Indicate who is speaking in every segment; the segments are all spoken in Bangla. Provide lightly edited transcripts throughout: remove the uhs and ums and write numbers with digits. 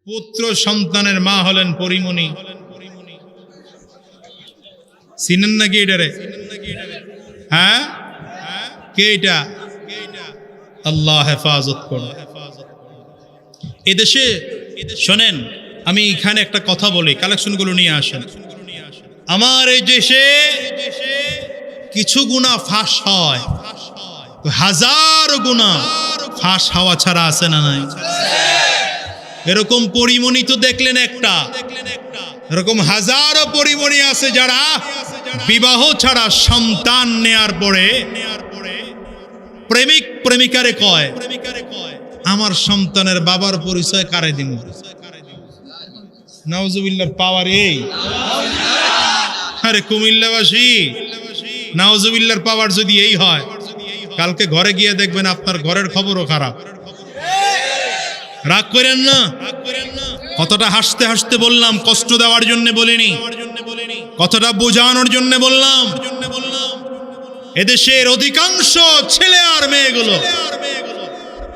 Speaker 1: পুত্র সন্তানের মা হলেন পরিমণি। চিনেন নাকি এটারে? হ্যাঁ, কে এটা? আল্লাহ হেফাজত করুন। এদেশে শোনেন, আমি এখানে একটা কথা বলি, কালেকশনগুলো নিয়ে আসেন। আমার এই দেশে কিছু গুনাহ ফাঁস হয়, হাজারো গুনাহ ফাঁস হওয়া ছাড়া আছে না নাই? এরকম পরিমণি তো দেখলেন একটা, এরকম হাজারো পরিমণি আছে যারা বিবাহ ছাড়া সন্তান নেয়ার পরে প্রেমিক প্রেমিকারে কয়, আমার সন্তানের বাবার পরিচয় কারে দিন? নাউজুবিল্লাহর পাওয়ার এই। আরে কুমিল্লাবাসী, নাউজুবিল্লাহর পাওয়ার যদি এই হয়, কালকে ঘরে গিয়ে দেখবেন আপনার ঘরের খবরও খারাপ। রাগ করেন না, কতটা হাসতে হাসতে বললাম, কষ্ট দেওয়ার জন্য বলিনি, কতটা বোঝানোর জন্য বললাম। এদেশের অধিকাংশ ছেলে আর মেয়েগুলো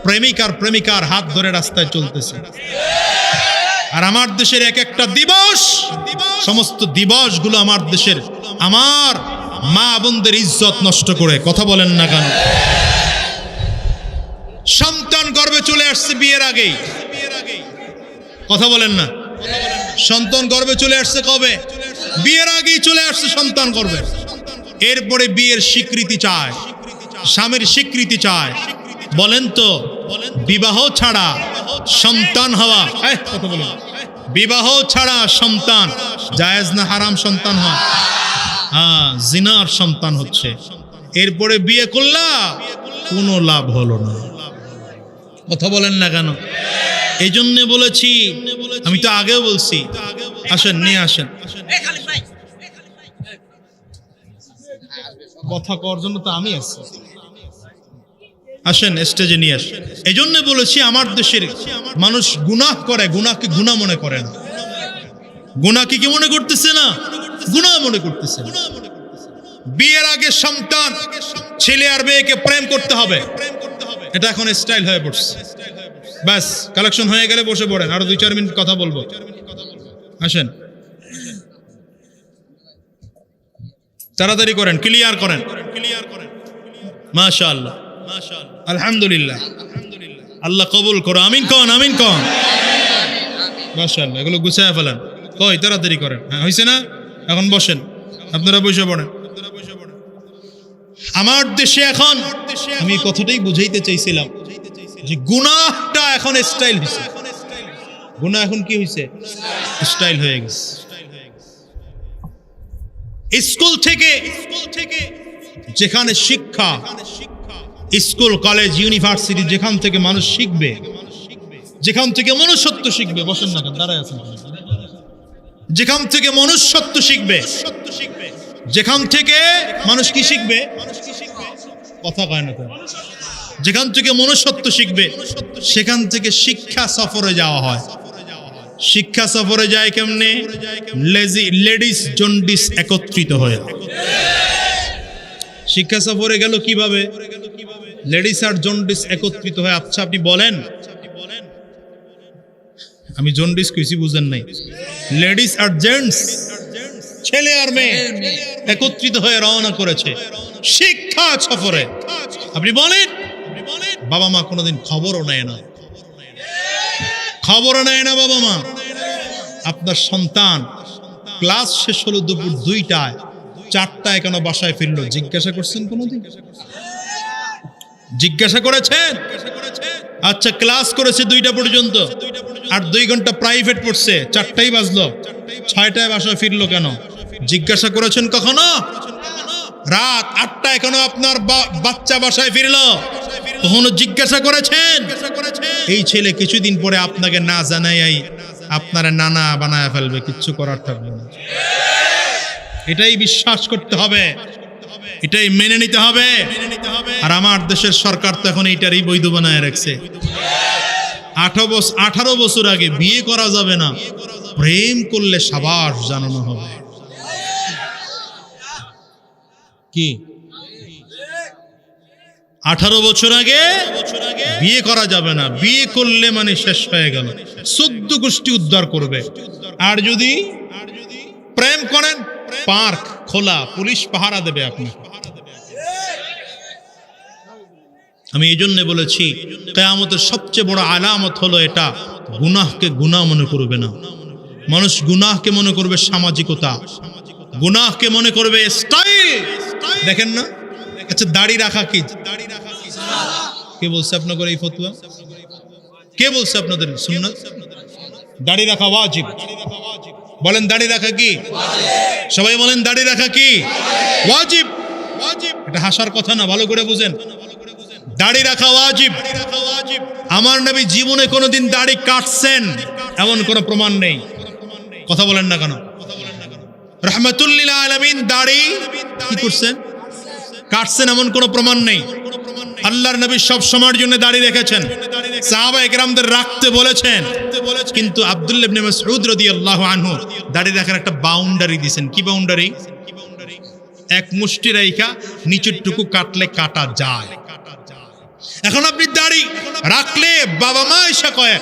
Speaker 1: প্রেমিক আর প্রেমিকার হাত ধরে রাস্তায় চলতেছে। আর আমার দেশের এক একটা দিবস, সমস্ত দিবসগুলো আমার দেশের আমার মা বোনদের ইজ্জত নষ্ট করে। কথা বলেন না কেন? সন্তান গর্ভে চলে আসছে বিয়ের আগেই, কথা বলেন না? সন্তান গর্ভে চলে আসছে কবে? বিয়ের আগেই চলে আসছে সন্তান গর্ভে। এরপরে বিয়ের স্বীকৃতি চায়, স্বামীর স্বীকৃতি চায়। বলেন তো, বিবাহ ছাড়া সন্তান হওয়া, কথা বলেন, বিবাহ ছাড়া সন্তান জায়েজ না হারাম? সন্তান হয়, হ্যাঁ, জিনার সন্তান হচ্ছে। এরপরে বিয়ে করলা, কোনো লাভ হলো না। কথা বলেন না কেন? এই জন্য বলেছি, আমি তো আগেও বলছি, আসেন নিয়ে আসেন, কথা কর জন্য তো আমি আছি, আসেন স্টেজে নিয়ে আসেন। এই জন্য বলেছি, আমার দেশের মানুষ গুনাহ করে, গুনাহকে গুনাহ মনে করে না। গুনাহকে কি মনে করতেছে না? গুনাহ মনে করতেছে। বিয়ের আগে সন্তান, ছেলে আর মেয়েকে প্রেম করতে হবে, এটা এখন স্টাইল হয়ে পড়ছে। ব্যাস, কালেকশন হয়ে গেলে বসে পড়েন, আরো 2-4 মিনিট কথা বলবো। আসেন, তাড়াতাড়ি করেন, ক্লিয়ার করেন। মাশাআল্লাহ, আলহামদুলিল্লাহ, আল্লাহ কবুল করো। আমিন কন, আমিন কন। মাশাআল্লাহ, এগুলো গুছায় ফেলেন। কই, তাড়াতাড়ি করেন। হ্যাঁ, হয়েছে না? এখন বসেন, আপনারা বসে পড়েন। আমার দেশে এখন, আমি কথাটাই বুঝাইতে চাইছিলাম যে গুনাহটা এখন স্টাইল হয়েছে। গুনাহ এখন কি হয়েছে? স্টাইল হয়ে গেছে। স্কুল থেকে যেখানে শিক্ষা, স্কুল কলেজ ইউনিভার্সিটি, যেখান থেকে মানুষ শিখবে, যেখান থেকে মনুষ্যত্ব শিখবে, বসেন না কেন, দাঁড়ায় আছেন, যেখান থেকে মনুষ্যত্ব শিখবে, যেখান থেকে মানুষ কি শিখবে? কথা কয় না কেন? যেখান থেকে মনুষ্যত্ব শিখবে, সেখান থেকে শিক্ষা সফরে যাওয়া হয়। শিক্ষা সফরে যায় কেমনে? লেডিস জন্ডিস একত্রিত হয়ে। শিক্ষা সফরে গেল কিভাবে? লেডিস আর জন্ডিস একত্রিত হয়ে। আচ্ছা, আপনি বলেন, আমি জন্ডিস কইছি, বুঝেন নাই? লেডিস আর জেন্টস, ছেলে আর মেয়ে একত্রিত হয়ে রওনা করেছে শিক্ষা সফরে। আপনি বলেন, বাবা মা কোনোদিন খবরও নেয় না, খবরও নেয় না বাবা মা। আপনার সন্তান ক্লাস শেষ হলো দুপুর 2টায়, 4টায় কেন বাসায় ফিরলো? জিজ্ঞাসা করছেন কোনোদিন? জিজ্ঞাসা করেছেন? আচ্ছা, ক্লাস করেছে 2টা পর্যন্ত, আর 2 ঘন্টা প্রাইভেট পড়ছে, 4টাই বাজলো, 6টায় বাসায় ফিরলো কেন? জিজ্ঞাসা করেছেন কখনো? রাত 8টায় কেন আপনার বাচ্চা বাসায় ফিরলো? কখনো জিজ্ঞাসা করেছেন? এই ছেলে কিছুদিন পরে আপনাকে না জানাই আপনার নানা বানায় ফেলবে, কিচ্ছু করার থাকবে না। এটাই বিশ্বাস করতে হবে, এটাই মেনে নিতে হবে। আর আমার দেশের সরকার তো এখন এইটারই বৈধ বানায় রাখছে। 18 বছর আগে বিয়ে করা যাবে না, প্রেম করলে সাবাস জানানো হবে। কি 18 বছর আগে বিয়ে করা যাবে না, বিয়ে করলে মানে শেষ হয়ে গেল, 14 গোষ্ঠী উদ্ধার করবে। আর যদি প্রেম করেন, পার্ক খোলা, পুলিশ পাহারা দেবে আপনি। আমি এই জন্য বলেছি কিয়ামতের সবচেয়ে বড় আলামত হলো এটা, গুনাহকে গুনাহ মনে করবে না মানুষ। গুনাহকে মনে করবে সামাজিকতা, গুনাহকে মনে করবে স্টাইল। দেখেন না, আচ্ছা দাড়ি রাখা কি? কে বলছে আপনাদের এই ফতোয়া? কে বলছে আপনাদের সুন্নাত? দাড়ি রাখা ওয়াজিব। বলেন দাড়ি রাখা কি? সবাই বলেন দাড়ি রাখা কি? ওয়াজিব। এটা হাসার কথা না, ভালো করে বুঝেন। দাড়ি রাখা ওয়াজিব। আমার নবী জীবনে কোনোদিন দাড়ি কাটছেন এমন কোনো প্রমাণ নেই। কথা বলেন না কেন? রাহমাতুল লিল আলামিন দাড়ি কি করছেন? কাটছেন এমন কোনো প্রমাণ নেই। আল্লাহর নবী সব সময়ের জন্য দাড়ি রেখেছেন, সাহাবায়ে কেরামদের রাখতে বলেছেন, কিন্তু আব্দুল্লাহ ইবনে মাসউদ রাদিয়াল্লাহু আনহু দাড়ি রাখার একটা বাউন্ডারি দিয়েছেন। কি বাউন্ডারি? এক মুষ্টি রেখা নিচের টুকু কাটলে কাটা যায়। এখন আপনি দাড়ি রাখলে বাবা মা এসে কয়,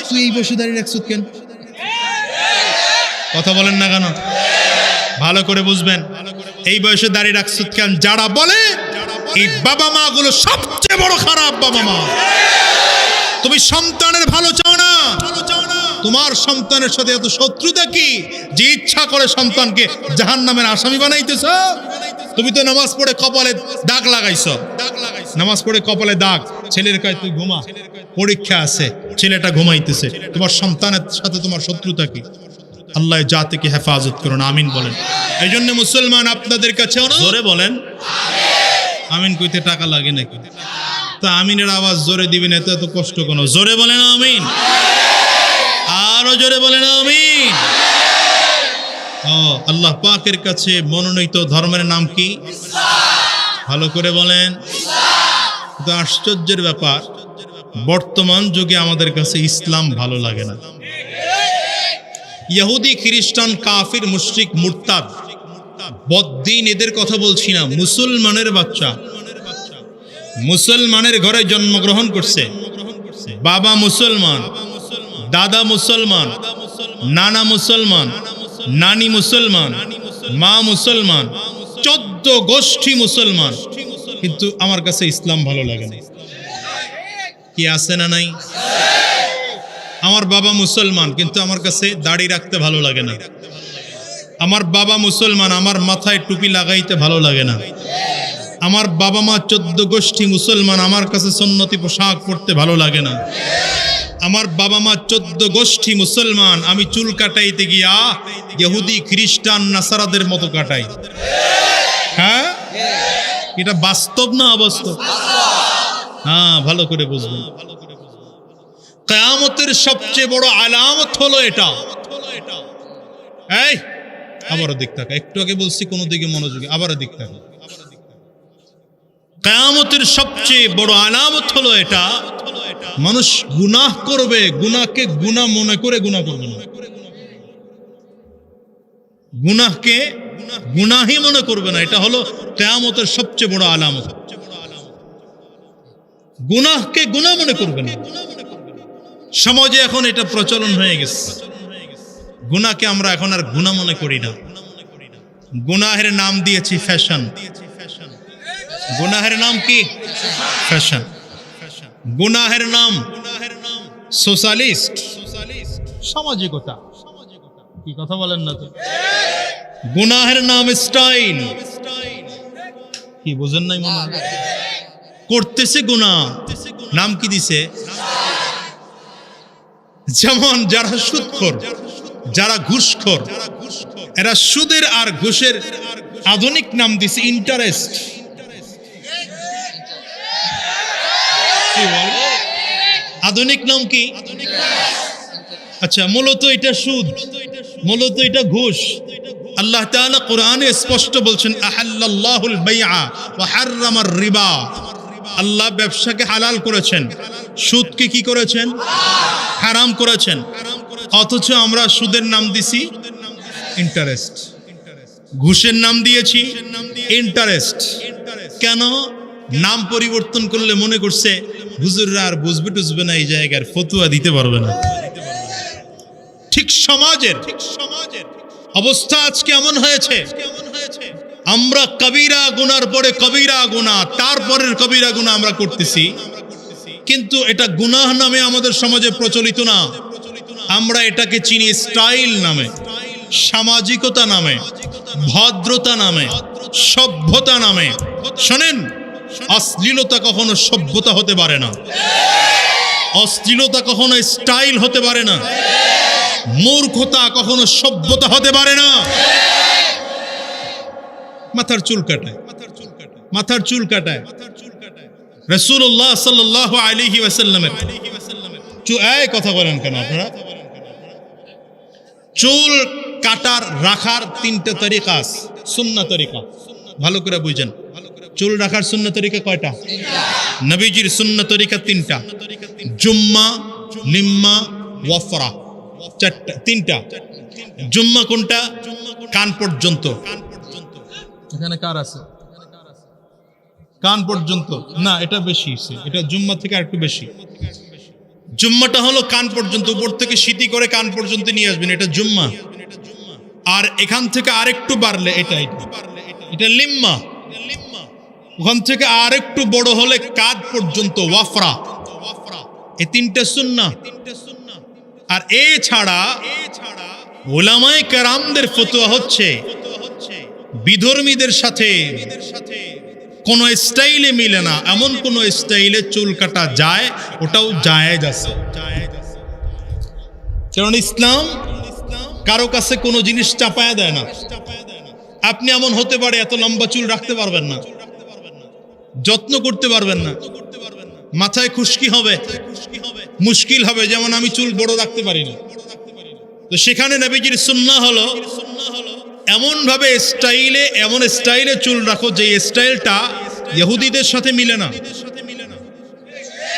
Speaker 1: তুই এই বসে দাড়ি রাখছিস কেন? কথা বলেন না কেন? ভালো করে বুঝবেন, এই বয়সে দাড়ি রাখছিস কেন? যারা বলে এই বাবা মা গুলো সবচেয়ে বড় খারাপ বাবা মা। তুমি সন্তানের ভালো চাও না, তোমার সন্তানের সাথে এত শত্রুতা কি যে ইচ্ছা করে সন্তানকে জাহান্নামের আসামি বানাইতেছ? তুমি তো নামাজ পড়ে কপালে দাগ লাগাইছো, নামাজ পড়ে কপালে দাগ, ছেলের কয় তুই ঘুমা, পরীক্ষা আছে, ছেলেটা ঘুমাইতেছে, তোমার সন্তানের সাথে তোমার শত্রুতা কি? আল্লাহ জাতিকে হেফাজত করুন, আমিন বলেন। এই জন্য মুসলমান আপনাদের কাছে জোরে বলেন আমিন। কইতে টাকা লাগে নাকি? তা আমিনের আওয়াজ জোরে দিবেন, এত এত কষ্ট কেন? জোরে বলেন আমিন, আরো জোরে বলেন আমিন। আল্লাহ পাকের কাছে মনোনীত ধর্মের নাম কি? ভালো করে বলেন। তো আশ্চর্যের ব্যাপার, বর্তমান যুগে আমাদের কাছে ইসলাম ভালো লাগে না। ইহুদি, খ্রিস্টান, কাফির, মুশরিক, মুরতাদ, বদ্দিন, এদের কথা বলছি না। মুসলমানের বাচ্চা মুসলমানের ঘরে জন্মগ্রহণ করছে, বাবা মুসলমান, দাদা মুসলমান, নানা মুসলমান, নানি মুসলমান, মা মুসলমান, 14 গোষ্ঠী মুসলমান, কিন্তু আমার কাছে ইসলাম ভালো লাগে না। কি আছে না নাই? আমার বাবা মুসলমান, কিন্তু আমার কাছে দাড়ি রাখতে ভালো লাগে না। আমার বাবা মুসলমান, আমার মাথায় টুপি লাগাইতে ভালো লাগে না। আমার বাবা মা 14 গোষ্ঠী মুসলমান, আমার কাছে সুন্নতি পোশাক পরতে ভালো লাগে না। আমার বাবা মা 14 গোষ্ঠী মুসলমান, আমি চুল কাটাইতে গিয়া ইহুদি, খ্রিস্টান, নাসারাদের মতো কাটাই। হ্যাঁ, এটা বাস্তব না অবাস্তব? হ্যাঁ, ভালো করে বুঝবেন। কিয়ামতের সবচেয়ে বড় আলামত হলো এটা। এই আবারও দিক থাকা, একটু আগে বলছি কোন দিকে মনোযোগী, আবারও দিক থাকা। কিয়ামতের সবচেয়ে বড় আলামত হলো এটা, মানুষ গুনাহ করবে, গুনাহকে গুনাহ মনে করে গুনাহ করবে না, গুনাহকে গুনাহই মনে করবে না। এটা হলো কিয়ামতের সবচেয়ে বড় আলামত। গুনাহকে গুনাহ মনে করবে না। সমাজে এখন এটা প্রচলন হয়ে গেছে, গুনাহকে আমরা এখন আর গুনাহ মনে করি না। গুনাহের নাম দিয়েছি ফ্যাশন। গুনাহের নাম কি? ফ্যাশন। গুনাহের নাম সোশ্যালিস্ট, সামাজিকতা। কি কথা বলেন না তো? গুনাহের নাম স্টাইল। কি বুঝেন নাই মনে হয়? করতেছে গুনাহ, নাম কি দিছে? যেমন যারা সুদখোর, যারা ঘুষখোর, এরা সুদের আর ঘুষের আধুনিক নাম দিছে ইন্টারেস্ট। আধুনিক নাম কি? আচ্ছা, মূলত এটা সুদ, মূলত এটা ঘুষ। আল্লাহ তাআলা কোরআনে স্পষ্ট বলছেন, আহাল্লাল্লাহুল বাইআ ওয়া হাররামার রিবা। আল্লাহ ব্যবসাকে হালাল করেছেন, সুদকে কি করেছেন? হারাম করেছেন। অথচ আমরা সুদের নাম দিছি ইন্টারেস্ট, ঘুষের নাম দিয়েছি ইন্টারেস্ট। কেন? নাম পরিবর্তন করলে মনে করছে হুজুররা আর বুঝবে টুঝবে না, এই জায়গার ফতুয়া দিতে পারবে না। ঠিক সমাজের অবস্থা আজকে এমন হয়েছে, আমরা কবিরা গুনার পরে কবিরা গুনাহ, তারপরের কবিরা গুনাহ আমরা করতেছি, কিন্তু এটা গুনাহ নামে আমাদের সমাজে প্রচলিত না। আমরা এটাকে চিনি স্টাইল নামে, সামাজিকতা নামে, ভদ্রতা নামে, সভ্যতা নামে। শোনেন, অশ্লীলতা কখনো সভ্যতা হতে পারে না, অশ্লীলতা কখনো স্টাইল হতে পারে না, মূর্খতা কখনো সভ্যতা হতে পারে না। মাথার চুল কাটায়, মাথার চুল কাটায় রাসূলুল্লাহ সাল্লাল্লাহু আলাইহি ওয়াসাল্লামের কথা বলেন কেন আপনারা? চুল কাটার রাখার তিনটা তরিকা আছে, সুন্নাহ তরিকা। ভালো করে বুঝেন, চুল রাখার সুন্নাহ তরিকা কয়টা? নবীজির সুন্নাহ তরিকা তিনটা, জুম্মা, লিম্মা, ওয়াফরা, চারটা, তিনটা। জুম্মা কোনটা? কান পর্যন্ত। এখানে কার আছে? কান পর্যন্ত না, এটা বেশি, এটা জুম্মা থেকে আরেকটু বেশি। জুম্মাটা হলো কান পর্যন্ত, উপর থেকে সিটি করে কান পর্যন্ত নিয়ে আসবেন, এটা জুম্মা। আর এখান থেকে আরেকটু বাড়লে এটা এটা লিম্মা। ওখান থেকে আরেকটু বড় হলে কাঁধ পর্যন্ত, ওয়াফরা। এই তিনটা সুন্নাহ। আর এছাড়া উলামায়ে কেরামদের ফতোয়া হচ্ছে বিধর্মীদের সাথে কোন স্টাইলে মিলে না এমন কোন স্টাইলে চুল কাটা যায়, ওটাও জায়েজ আছে। কারণ ইসলাম কারো কাছে কোনো জিনিস চাপায়া দেয় না। আপনি এমন হতে পারে এত লম্বা চুল রাখতে পারবেন না, যত্ন করতে পারবেন না, মাথায় খুশকি হবে, মুশকিল হবে। যেমন আমি চুল বড় রাখতে পারি না, তো সেখানে নবীজির সুন্নাহ হলো এমন ভাবে স্টাইলে, এমন স্টাইলে চুল রাখো যে স্টাইলটা ইহুদিদের সাথে মিলে না।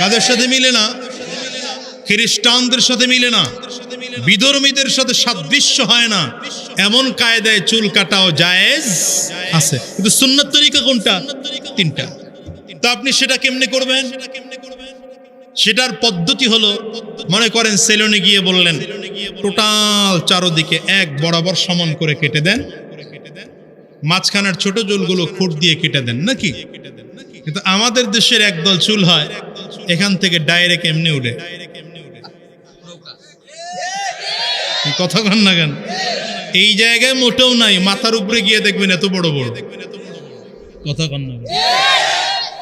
Speaker 1: কাদের সাথে মিলে না? খ্রিস্টানদের সাথে মিলে না, বিধর্মীদের সাথে সাদৃশ্য হয় না, এমন কায়দায় চুল কাটাও জায়েজ আছে। কিন্তু সুন্নাত তরিকা কোনটা? তিনটা। তা আপনি সেটা কেমনে করবেন? সেটার পদ্ধতি হলো, মনে করেন সেলুনে গিয়ে বললেন টোটাল চারদিকে এক বরাবর সমান করে কেটে দেন, মাঝখানের ছোট চুলগুলো খুঁট দিয়ে কেটে দেন নাকি? কিন্তু আমাদের দেশের একদল চুল হয় এখান থেকে ডাইরেক্ট এমনি উঠে। কথা কন না কেন? এই জায়গায় মোটেও নাই, মাথার উপরে গিয়ে দেখবেন এত বড় বড়। কথা কন না?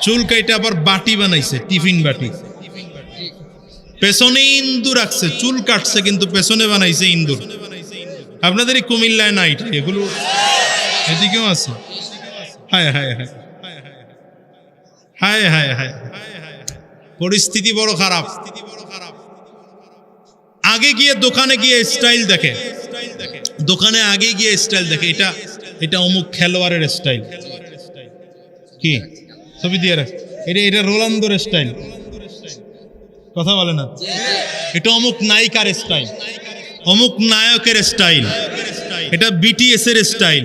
Speaker 1: চুল কাইটা আবার বাটি বানাইছে, টিফিন বাটি। পেছনে ইন্দুর রাখছে, চুল কাটছে কিন্তু পেছনে বানাইছে ইন্দুর। আপনাদের এই কুমিল্লায় নাই এগুলো, এদিকেও আছে। হায় হায় হায় হায় হায় হায়, পরিস্থিতি বড় খারাপ। আগে গিয়ে দোকানে গিয়ে স্টাইল দেখে, দোকানে আগে গিয়ে স্টাইল দেখে, এটা অমুক খেলোয়াড়ের স্টাইল। কি ছবি দিয়ে রাখ, এটা রোনালদোর স্টাইল। কথা বলে না? এটা অমুক নায়িকার স্টাইল, অমুক নায়কের স্টাইল, এটা বিটিএস এর স্টাইল।